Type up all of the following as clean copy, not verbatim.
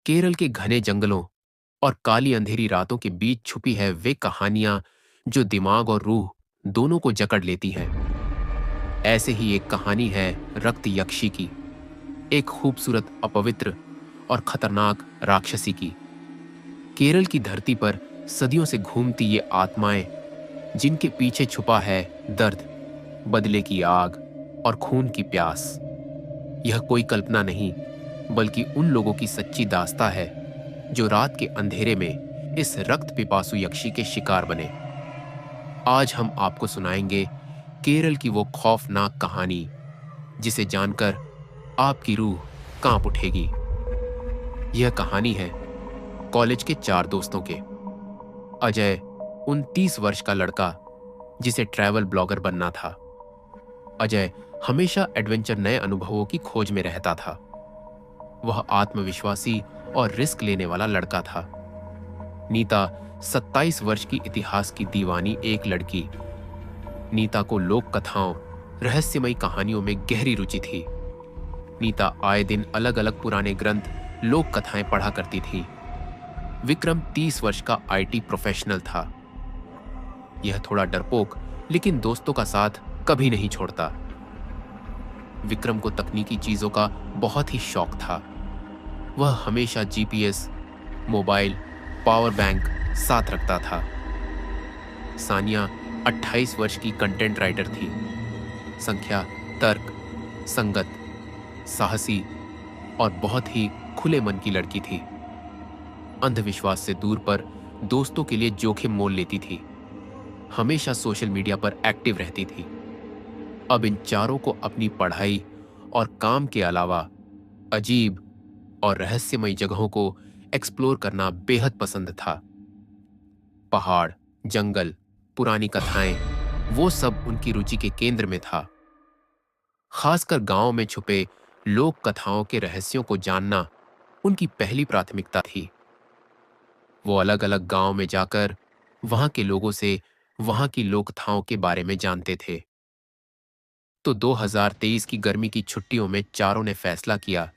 केरल के घने जंगलों और काली अंधेरी रातों के बीच छुपी है वे कहानियां जो दिमाग और रूह दोनों को जकड़ लेती हैं। ऐसे ही एक कहानी है रक्त यक्षी की, एक खूबसूरत अपवित्र और खतरनाक राक्षसी की। केरल की धरती पर सदियों से घूमती ये आत्माएं, जिनके पीछे छुपा है दर्द, बदले की आग और खून की प्यास। यह कोई कल्पना नहीं, बल्कि उन लोगों की सच्ची दास्तां है जो रात के अंधेरे में इस रक्त पिपासु यक्षी के शिकार बने। आज हम आपको सुनाएंगे केरल की वो खौफनाक कहानी जिसे जानकर आपकी रूह कांप उठेगी। यह कहानी है कॉलेज के चार दोस्तों के। अजय 29 वर्ष का लड़का जिसे ट्रैवल ब्लॉगर बनना था। अजय हमेशा एडवेंचर, नए अनुभवों की खोज में रहता था। वह आत्मविश्वासी और रिस्क लेने वाला लड़का था। नीता 27 वर्ष की इतिहास की दीवानी एक लड़की। नीता को लोक कथाओं, रहस्यमयी कहानियों में गहरी रुचि थी। नीता आए दिन अलग अलग पुराने ग्रंथ, लोक कथाएं पढ़ा करती थी। विक्रम 30 वर्ष का आईटी प्रोफेशनल था। यह थोड़ा डरपोक लेकिन दोस्तों का साथ कभी नहीं छोड़ता। विक्रम को तकनीकी चीजों का बहुत ही शौक था। वह हमेशा जीपीएस, मोबाइल, पावर बैंक साथ रखता था। सानिया 28 वर्ष की कंटेंट राइटर थी। संख्या, तर्क, संगत, साहसी और बहुत ही खुले मन की लड़की थी। अंधविश्वास से दूर पर दोस्तों के लिए जोखिम मोल लेती थी। हमेशा सोशल मीडिया पर एक्टिव रहती थी। अब इन चारों को अपनी पढ़ाई और काम के अलावा अजीब और रहस्यमयी जगहों को एक्सप्लोर करना बेहद पसंद था। पहाड़, जंगल, पुरानी कथाएं, वो सब उनकी रुचि के केंद्र में था। खासकर गांव में छुपे लोक कथाओं के रहस्यों को जानना उनकी पहली प्राथमिकता थी। वो अलग अलग गांव में जाकर वहां के लोगों से वहां की लोककथाओं के बारे में जानते थे। तो 2023 की गर्मी की छुट्टियों में चारों ने फैसला किया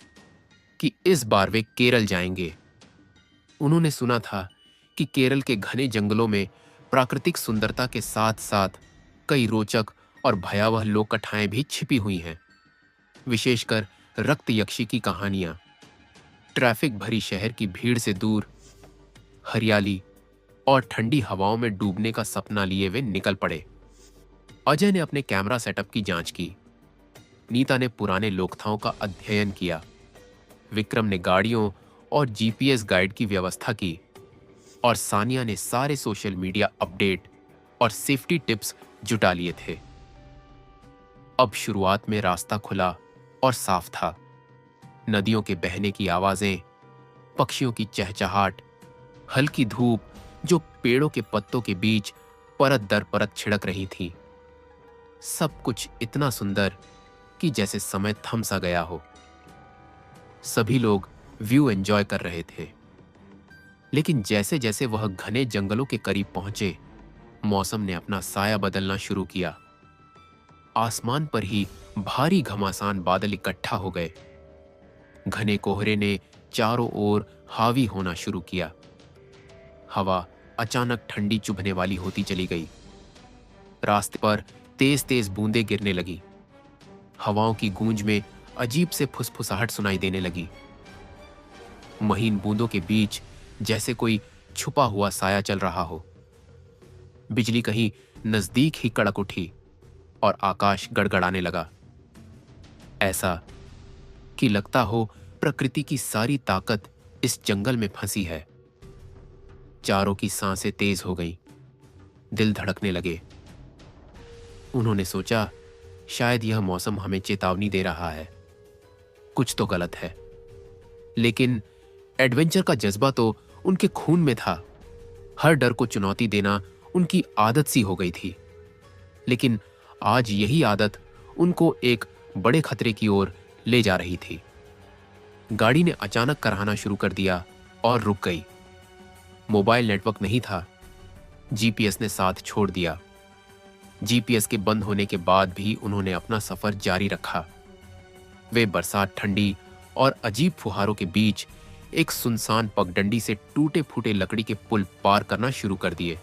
कि इस बार वे केरल जाएंगे। उन्होंने सुना था कि केरल के घने जंगलों में प्राकृतिक सुंदरता के साथ साथ कई रोचक और भयावह लोक कथाएं भी छिपी हुई हैं। विशेषकर रक्त यक्षी की कहानियां। ट्रैफिक भरी शहर की भीड़ से दूर, हरियाली और ठंडी हवाओं में डूबने का सपना लिए वे निकल पड़े। अजय ने अपने कैमरा सेटअप की जांच की। नीता ने पुराने लोकथाओं का अध्ययन किया। विक्रम ने गाड़ियों और जीपीएस गाइड की व्यवस्था की और सानिया ने सारे सोशल मीडिया अपडेट और सेफ्टी टिप्स जुटा लिए थे। अब शुरुआत में रास्ता खुला और साफ था। नदियों के बहने की आवाजें, पक्षियों की चहचहाट, हल्की धूप जो पेड़ों के पत्तों के बीच परत दर परत छिड़क रही थी। सब कुछ इतना सुंदर कि जैसे समय थम सा गया हो। सभी लोग व्यू एंजॉय कर रहे थे। लेकिन जैसे जैसे वह घने जंगलों के करीब पहुंचे, मौसम ने अपना साया बदलना शुरू किया। आसमान पर ही भारी घमासान बादल इकट्ठा हो गए। घने कोहरे ने चारों ओर हावी होना शुरू किया। हवा अचानक ठंडी चुभने वाली होती चली गई। रास्ते पर तेज तेज बूंदें गिरने लगी। हवाओं की गूंज में अजीब से फुसफुसाहट सुनाई देने लगी। महीन बूंदों के बीच जैसे कोई छुपा हुआ साया चल रहा हो। बिजली कहीं नजदीक ही कड़क उठी और आकाश गड़गड़ाने लगा। ऐसा कि लगता हो प्रकृति की सारी ताकत इस जंगल में फंसी है। चारों की सांसें तेज हो गईं, दिल धड़कने लगे। उन्होंने सोचा, शायद यह मौसम हमें चेतावनी दे रहा है, कुछ तो गलत है। लेकिन एडवेंचर का जज्बा तो उनके खून में था। हर डर को चुनौती देना उनकी आदत सी हो गई थी। लेकिन आज यही आदत उनको एक बड़े खतरे की ओर ले जा रही थी। गाड़ी ने अचानक कराहना शुरू कर दिया और रुक गई। मोबाइल नेटवर्क नहीं था। जीपीएस ने साथ छोड़ दिया। जीपीएस के बंद होने के बाद भी उन्होंने अपना सफर जारी रखा। वे बरसात, ठंडी और अजीब फुहारों के बीच एक सुनसान पगडंडी से टूटे फूटे लकड़ी के पुल पार करना शुरू कर दिए।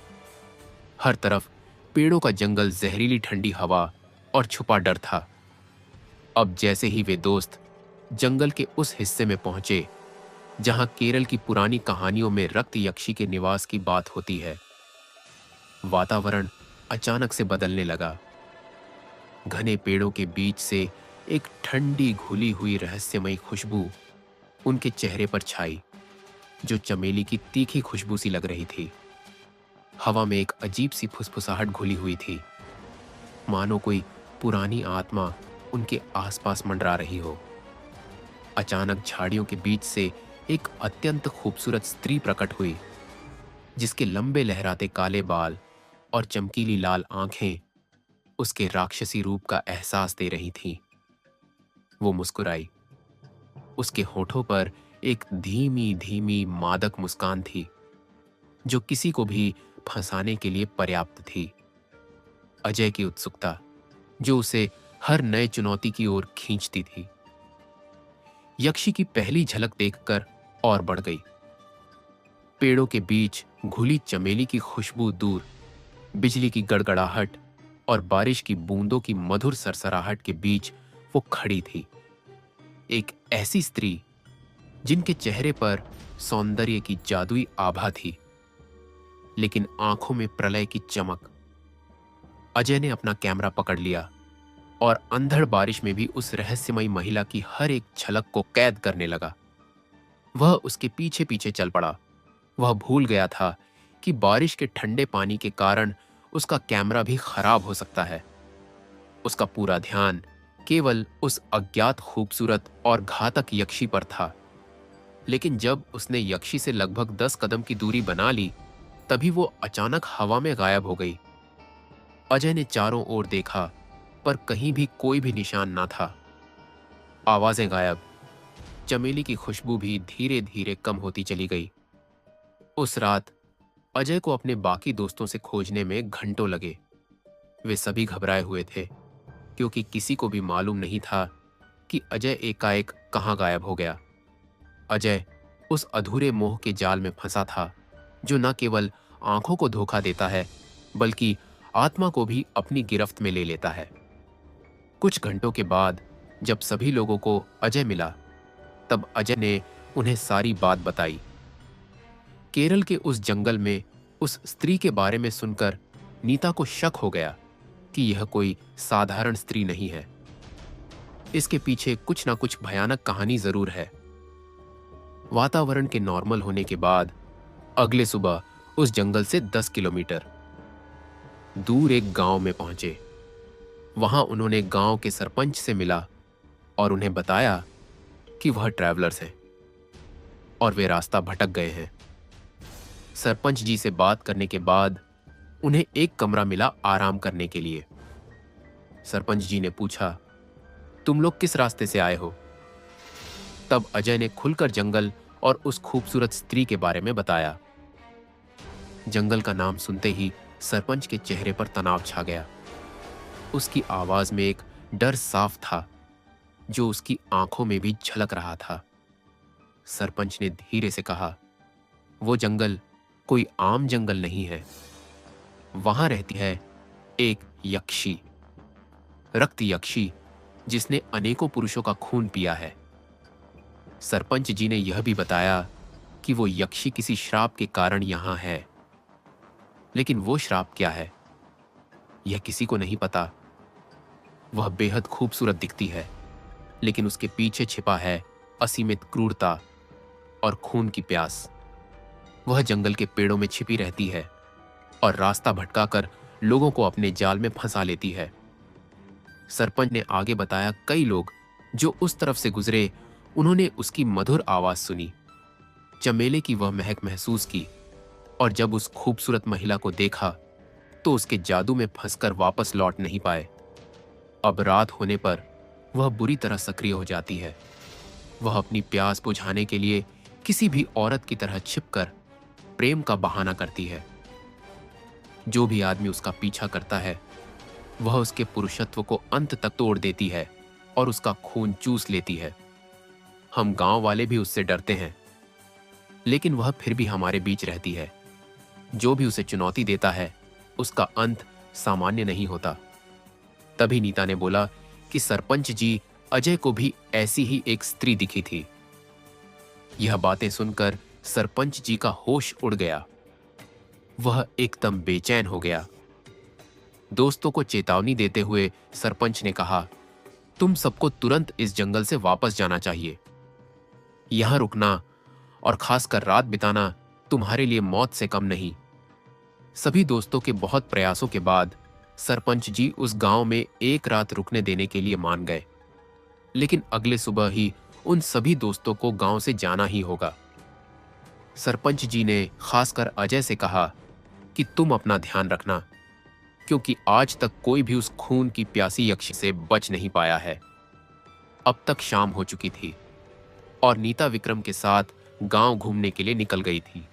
हर तरफ पेड़ों का जंगल, जहरीली ठंडी हवा और छुपा डर था। अब जैसे ही वे दोस्त जंगल के उस हिस्से में पहुंचे जहां केरल की पुरानी कहानियों में रक्त यक्षी के निवास की बात होती है, वातावरण अचानक से बदलने लगा। घने पेड़ों के बीच से एक ठंडी घुली हुई रहस्यमयी खुशबू उनके चेहरे पर छाई, जो चमेली की तीखी खुशबू सी लग रही थी। हवा में एक अजीब सी फुसफुसाहट घुली हुई थी, मानो कोई पुरानी आत्मा उनके आसपास मंडरा रही हो। अचानक झाड़ियों के बीच से एक अत्यंत खूबसूरत स्त्री प्रकट हुई, जिसके लंबे लहराते काले बाल और चमकीली लाल आंखें उसके राक्षसी रूप का एहसास दे रही थीं। वो मुस्कुराई। उसके होठों पर एक धीमी धीमी मादक मुस्कान थी, जो किसी को भी फंसाने के लिए पर्याप्त थी। अजय की उत्सुकता, जो उसे हर नए चुनौती की ओर खींचती थी, यक्षी की पहली झलक देखकर और बढ़ गई। पेड़ों के बीच घुली चमेली की खुशबू दूर, बिजली की गड़गड़ाहट और बारिश की बूंदों की मधुर सरसराहट के बीच वो खड़ी थी। एक ऐसी स्त्री जिनके चेहरे पर सौंदर्य की जादुई आभा थी, लेकिन आंखों में प्रलय की चमक। अजय ने अपना कैमरा पकड़ लिया और अंधड़ बारिश में भी उस रहस्यमयी महिला की हर एक झलक को कैद करने लगा। वह उसके पीछे पीछे चल पड़ा। वह भूल गया था कि बारिश के ठंडे पानी के कारण उसका कैमरा भी खराब हो सकता है। उसका पूरा ध्यान केवल उस अज्ञात खूबसूरत और घातक यक्षी पर था। लेकिन जब उसने यक्षी से लगभग 10 कदम की दूरी बना ली, तभी वो अचानक हवा में गायब हो गई। अजय ने चारों ओर देखा, पर कहीं भी कोई भी निशान ना था। आवाजें गायब, चमेली की खुशबू भी धीरे धीरे कम होती चली गई। उस रात अजय को अपने बाकी दोस्तों से खोजने में घंटों लगे। वे सभी घबराए हुए थे, क्योंकि किसी को भी मालूम नहीं था कि अजय एकाएक कहां गायब हो गया। अजय उस अधूरे मोह के जाल में फंसा था, जो न केवल आंखों को धोखा देता है, बल्कि आत्मा को भी अपनी गिरफ्त में ले लेता है। कुछ घंटों के बाद जब सभी लोगों को अजय मिला, तब अजय ने उन्हें सारी बात बताई। केरल के उस जंगल में उस स्त्री के बारे में सुनकर नीता को शक हो गया कि यह कोई साधारण स्त्री नहीं है। इसके पीछे कुछ ना कुछ भयानक कहानी जरूर है। वातावरण के नॉर्मल होने के बाद अगले सुबह उस जंगल से 10 किलोमीटर दूर एक गांव में पहुंचे। वहां उन्होंने गांव के सरपंच से मिला और उन्हें बताया कि वह ट्रैवलर्स हैं और वे रास्ता भटक गए हैं। सरपंच जी से बात करने के बाद उन्हें एक कमरा मिला आराम करने के लिए। सरपंच जी ने पूछा, तुम लोग किस रास्ते से आए हो? तब अजय ने खुलकर जंगल और उस खूबसूरत स्त्री के बारे में बताया। जंगल का नाम सुनते ही सरपंच के चेहरे पर तनाव छा गया। उसकी आवाज में एक डर साफ था, जो उसकी आंखों में भी झलक रहा था। सरपंच ने धीरे से कहा, वो जंगल कोई आम जंगल नहीं है। वहां रहती है एक यक्षी, रक्त यक्षी, जिसने अनेकों पुरुषों का खून पिया है। सरपंच जी ने यह भी बताया कि वो यक्षी किसी श्राप के कारण यहां है। लेकिन वो श्राप क्या है, यह किसी को नहीं पता। वह बेहद खूबसूरत दिखती है, लेकिन उसके पीछे छिपा है असीमित क्रूरता और खून की प्यास। वह जंगल के पेड़ों में छिपी रहती है और रास्ता भटकाकर लोगों को अपने जाल में फंसा लेती है। सरपंच ने आगे बताया, कई लोग जो उस तरफ से गुजरे, उन्होंने उसकी मधुर आवाज सुनी, चमेले की वह महक महसूस की, और जब उस खूबसूरत महिला को देखा तो उसके जादू में फंसकर वापस लौट नहीं पाए। अब रात होने पर वह बुरी तरह सक्रिय हो जाती है। वह अपनी प्यास बुझाने के लिए किसी भी औरत की तरह छिपकर प्रेम का बहाना करती है। जो भी आदमी उसका पीछा करता है, वह उसके पुरुषत्व को अंत तक तोड़ देती है और उसका खून चूस लेती है। हम गांव वाले भी उससे डरते हैं, लेकिन वह फिर भी हमारे बीच रहती है। जो भी उसे चुनौती देता है उसका अंत सामान्य नहीं होता। तभी नीता ने बोला कि सरपंच जी, अजय को भी ऐसी ही एक स्त्री दिखी थी। यह बातें सुनकर सरपंच जी का होश उड़ गया। वह एकदम बेचैन हो गया। दोस्तों को चेतावनी देते हुए सरपंच ने कहा, तुम सबको तुरंत इस जंगल से वापस जाना चाहिए। यहां रुकना और खासकर रात बिताना तुम्हारे लिए मौत से कम नहीं। सभी दोस्तों के बहुत प्रयासों के बाद सरपंच जी उस गांव में एक रात रुकने देने के लिए मान गए, लेकिन अगले सुबह ही उन सभी दोस्तों को गांव से जाना ही होगा। सरपंच जी ने खासकर अजय से कहा कि तुम अपना ध्यान रखना, क्योंकि आज तक कोई भी उस खून की प्यासी यक्षी से बच नहीं पाया है। अब तक शाम हो चुकी थी और नीता विक्रम के साथ गांव घूमने के लिए निकल गई थी।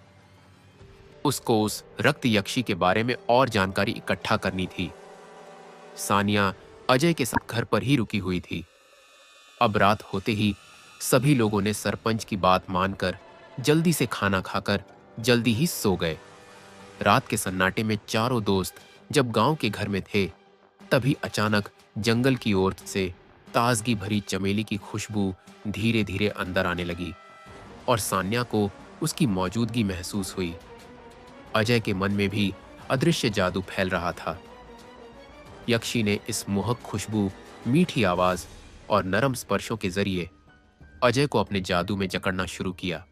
उसको उस रक्त यक्षी के बारे में और जानकारी इकट्ठा करनी थी। सानिया अजय के साथ घर पर ही रुकी हुई थी। अब रात होते ही सभी लोगों ने सरपंच की बात मानकर जल्दी से खाना खाकर जल्दी ही सो गए। रात के सन्नाटे में चारों दोस्त जब गांव के घर में थे, तभी अचानक जंगल की ओर से ताजगी भरी चमेली की खुशबू धीरे धीरे अंदर आने लगी और सान्या को उसकी मौजूदगी महसूस हुई। अजय के मन में भी अदृश्य जादू फैल रहा था। यक्षी ने इस मोहक खुशबू, मीठी आवाज और नरम स्पर्शों के जरिए अजय को अपने जादू में जकड़ना शुरू किया।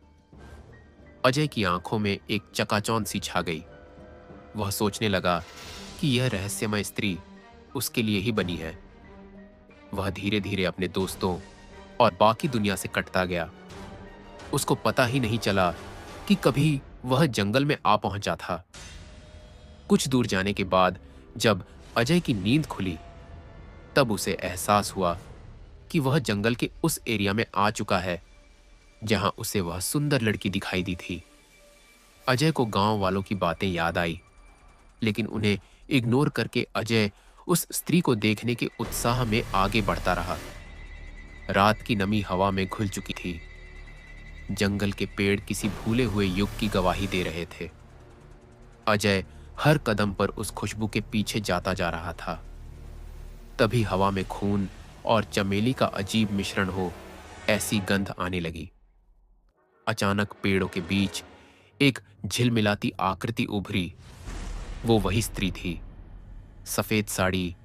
अजय की आंखों में एक चकाचौंध सी छा गई। वह सोचने लगा कि यह रहस्यमय स्त्री उसके लिए ही बनी है। वह धीरे धीरे अपने दोस्तों और बाकी दुनिया से कटता गया। उसको पता ही नहीं चला कि कभी वह जंगल में आ पहुंचा था। कुछ दूर जाने के बाद जब अजय की नींद खुली, तब उसे एहसास हुआ कि वह जंगल के उस एरिया में आ चुका है जहां उसे वह सुंदर लड़की दिखाई दी थी। अजय को गांव वालों की बातें याद आई, लेकिन उन्हें इग्नोर करके अजय उस स्त्री को देखने के उत्साह में आगे बढ़ता रहा। रात की नमी हवा में घुल चुकी थी। जंगल के पेड़ किसी भूले हुए युग की गवाही दे रहे थे। अजय हर कदम पर उस खुशबू के पीछे जाता जा रहा था। तभी हवा में खून और चमेली का अजीब मिश्रण हो ऐसी गंध आने लगी। अचानक पेड़ों के बीच एक झिलमिलाती आकृति उभरी। वो वही स्त्री थी। सफेद साड़ी,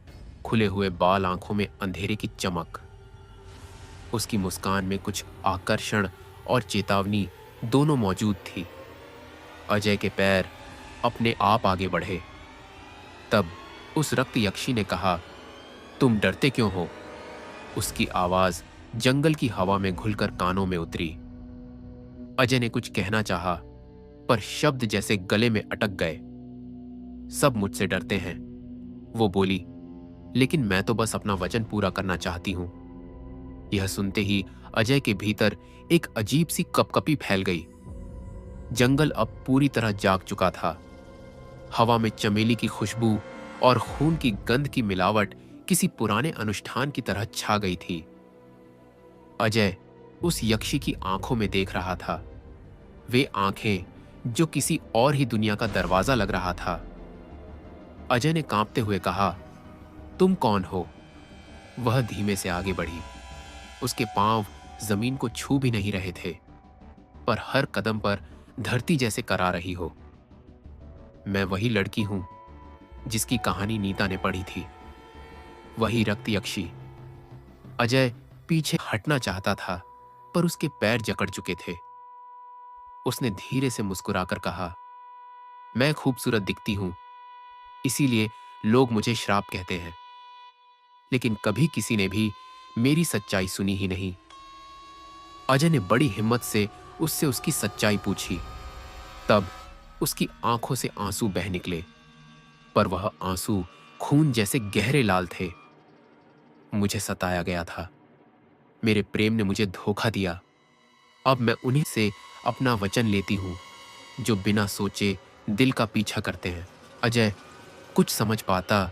खुले हुए बाल, आंखों में अंधेरे की चमक। उसकी मुस्कान में कुछ आकर्षण और चेतावनी दोनों मौजूद थी। अजय के पैर अपने आप आगे बढ़े। तब उस रक्त यक्षी ने कहा, तुम डरते क्यों हो? उसकी आवाज जंगल की हवा में घुलकर कानों में उतरी। अजय ने कुछ कहना चाहा, पर शब्द जैसे गले में अटक गए। सब मुझसे डरते हैं, वो बोली, लेकिन मैं तो बस अपना वचन पूरा करना चाहती हूं। यह सुनते ही अजय के भीतर एक अजीब सी कपकपी फैल गई। जंगल अब पूरी तरह जाग चुका था। हवा में चमेली की खुशबू और खून की गंध की मिलावट किसी पुराने अनुष्ठान की तरह छा गई थी। अजय उस यक्षी की आंखों में देख रहा था। वे आंखें जो किसी और ही दुनिया का दरवाजा लग रहा था। अजय ने कांपते हुए कहा, तुम कौन हो? वह धीमे से आगे बढ़ी। उसके पांव जमीन को छू भी नहीं रहे थे, पर हर कदम पर धरती जैसे करा रही हो। मैं वही लड़की हूं जिसकी कहानी नीता ने पढ़ी थी, वही रक्त यक्षी। अजय पीछे हटना चाहता था, पर उसके पैर जकड़ चुके थे। उसने धीरे से मुस्कुराकर कहा, मैं खूबसूरत दिखती हूं, इसीलिए लोग मुझे श्राप कहते हैं, लेकिन कभी किसी ने भी मेरी सच्चाई सुनी ही नहीं। अजय ने बड़ी हिम्मत से उससे उसकी सच्चाई पूछी। तब उसकी आंखों से आंसू बह निकले, पर वह आंसू खून जैसे गहरे लाल थे। मुझे सताया गया था। मेरे प्रेम ने मुझे धोखा दिया। अब मैं उन्हीं से अपना वचन लेती हूं जो बिना सोचे दिल का पीछा करते हैं। अजय कुछ समझ पाता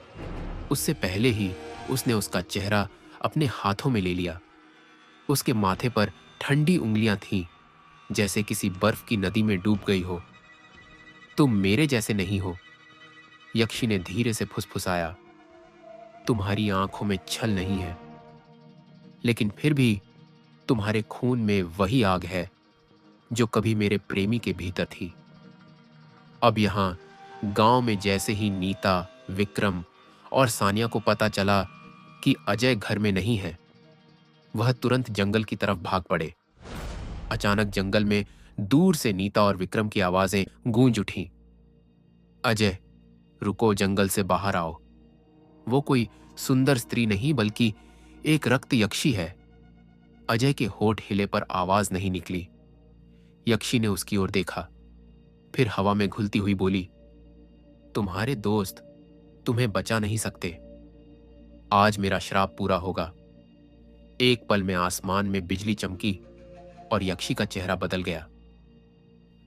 उससे पहले ही उसने उसका चेहरा अपने हाथों में ले लिया। उसके माथे पर ठंडी उंगलियां थीं जैसे किसी बर्फ की नदी में डूब गई हो। तुम मेरे जैसे नहीं हो, यक्षी ने धीरे से फुसफुसाया। तुम्हारी आंखों में छल नहीं है, लेकिन फिर भी तुम्हारे खून में वही आग है जो कभी मेरे प्रेमी के भीतर थी। अब यहां गांव में जैसे ही नीता, विक्रम और सानिया को पता चला कि अजय घर में नहीं है, वह तुरंत जंगल की तरफ भाग पड़े। अचानक जंगल में दूर से नीता और विक्रम की आवाजें गूंज उठीं। अजय, रुको, जंगल से बाहर आओ। वो कोई सुंदर स्त्री नहीं बल्कि एक रक्त यक्षी है। अजय के होठ हिले पर आवाज नहीं निकली। यक्षी ने उसकी ओर देखा, फिर हवा में घुलती हुई बोली, तुम्हारे दोस्त तुम्हें बचा नहीं सकते। आज मेरा श्राप पूरा होगा। एक पल में आसमान में बिजली चमकी और यक्षी का चेहरा बदल गया।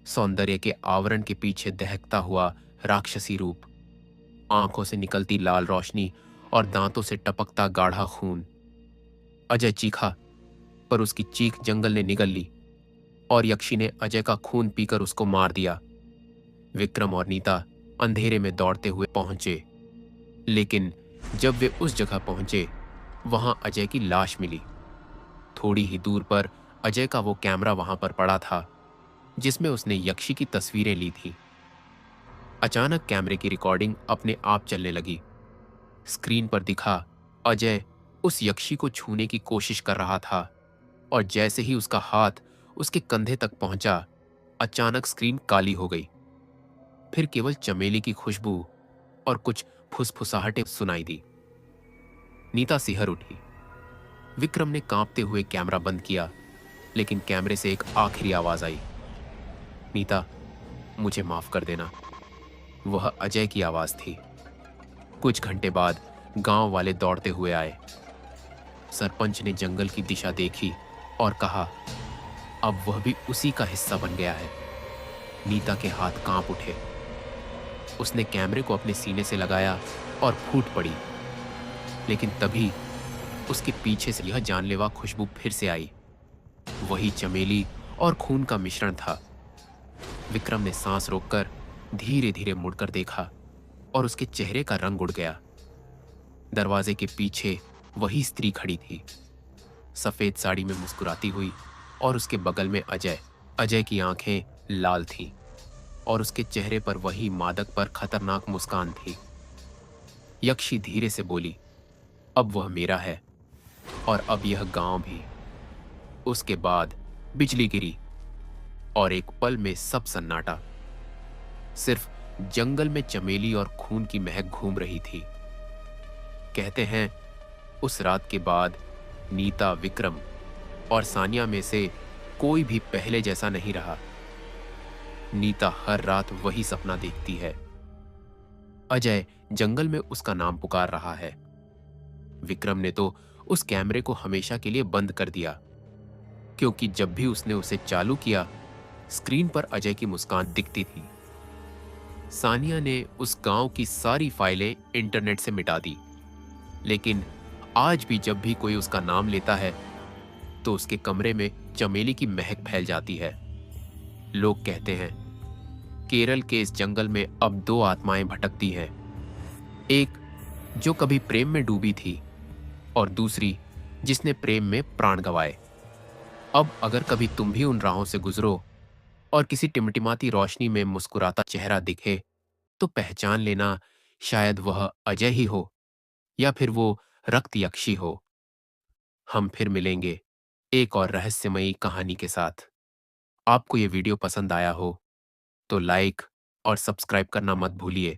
सौंदर्य के आवरण के पीछे दहकता हुआ राक्षसी रूप, आंखों से निकलती लाल रोशनी और दांतों से टपकता गाढ़ा खून। अजय चीखा, पर उसकी चीख जंगल ने निगल ली और यक्षी ने अजय का खून पीकर उसको मार दिया। विक्रम और नीता अंधेरे में दौड़ते हुए पहुंचे, लेकिन जब वे उस जगह पहुंचे, वहां अजय की लाश मिली। थोड़ी ही दूर पर अजय का वो कैमरा वहां पर पड़ा था जिसमें उसने यक्षी की तस्वीरें ली थी। अचानक कैमरे की रिकॉर्डिंग अपने आप चलने लगी। स्क्रीन पर दिखा अजय उस यक्षी को छूने की कोशिश कर रहा था, और जैसे ही उसका हाथ उसके कंधे तक पहुंचा, अचानक स्क्रीन काली हो गई। फिर केवल चमेली की खुशबू और कुछ फुसफुसाहटें सुनाई दी। नीता सिहर उठी। विक्रम ने कांपते हुए कैमरा बंद किया, लेकिन कैमरे से एक आखिरी आवाज आई, नीता, मुझे माफ कर देना। वह अजय की आवाज थी। कुछ घंटे बाद गांव वाले दौड़ते हुए आए। सरपंच ने जंगल की दिशा देखी और कहा, अब वह भी उसी का हिस्सा बन गया है। नीता के हाथ कांप उठे। उसने कैमरे को अपने सीने से लगाया और फूट पड़ी, लेकिन तभी उसके पीछे से यह जानलेवा खुशबू फिर से आई। वही चमेली और खून का मिश्रण था। विक्रम ने सांस रोककर धीरे धीरे मुड़कर देखा और उसके चेहरे का रंग उड़ गया। दरवाजे के पीछे वही स्त्री खड़ी थी, सफेद साड़ी में मुस्कुराती हुई, और उसके बगल में अजय। अजय की आंखें लाल थीं और उसके चेहरे पर वही मादक पर खतरनाक मुस्कान थी। यक्षी धीरे से बोली, अब वह मेरा है और अब यह गांव भी। उसके बाद बिजली गिरी और एक पल में सब सन्नाटा। सिर्फ जंगल में चमेली और खून की महक घूम रही थी। कहते हैं उस रात के बाद नीता, विक्रम और सानिया में से कोई भी पहले जैसा नहीं रहा। नीता हर रात वही सपना देखती है। अजय जंगल में उसका नाम पुकार रहा है। विक्रम ने तो उस कैमरे को हमेशा के लिए बंद कर दिया, क्योंकि जब भी उसने उसे चालू किया, स्क्रीन पर अजय की मुस्कान दिखती थी। सानिया ने उस गांव की सारी फाइलें इंटरनेट से मिटा दी, लेकिन आज भी जब भी कोई उसका नाम लेता है तो उसके कमरे में चमेली की महक फैल जाती है। लोग कहते हैं केरल के इस जंगल में अब दो आत्माएं भटकती हैं, एक जो कभी प्रेम में डूबी थी और दूसरी जिसने प्रेम में प्राण गंवाए। अब अगर कभी तुम भी उन राहों से गुजरो और किसी टिमटिमाती रोशनी में मुस्कुराता चेहरा दिखे, तो पहचान लेना, शायद वह अजय ही हो या फिर वो रक्त यक्षी हो। हम फिर मिलेंगे एक और रहस्यमयी कहानी के साथ। आपको ये वीडियो पसंद आया हो तो लाइक और सब्सक्राइब करना मत भूलिए।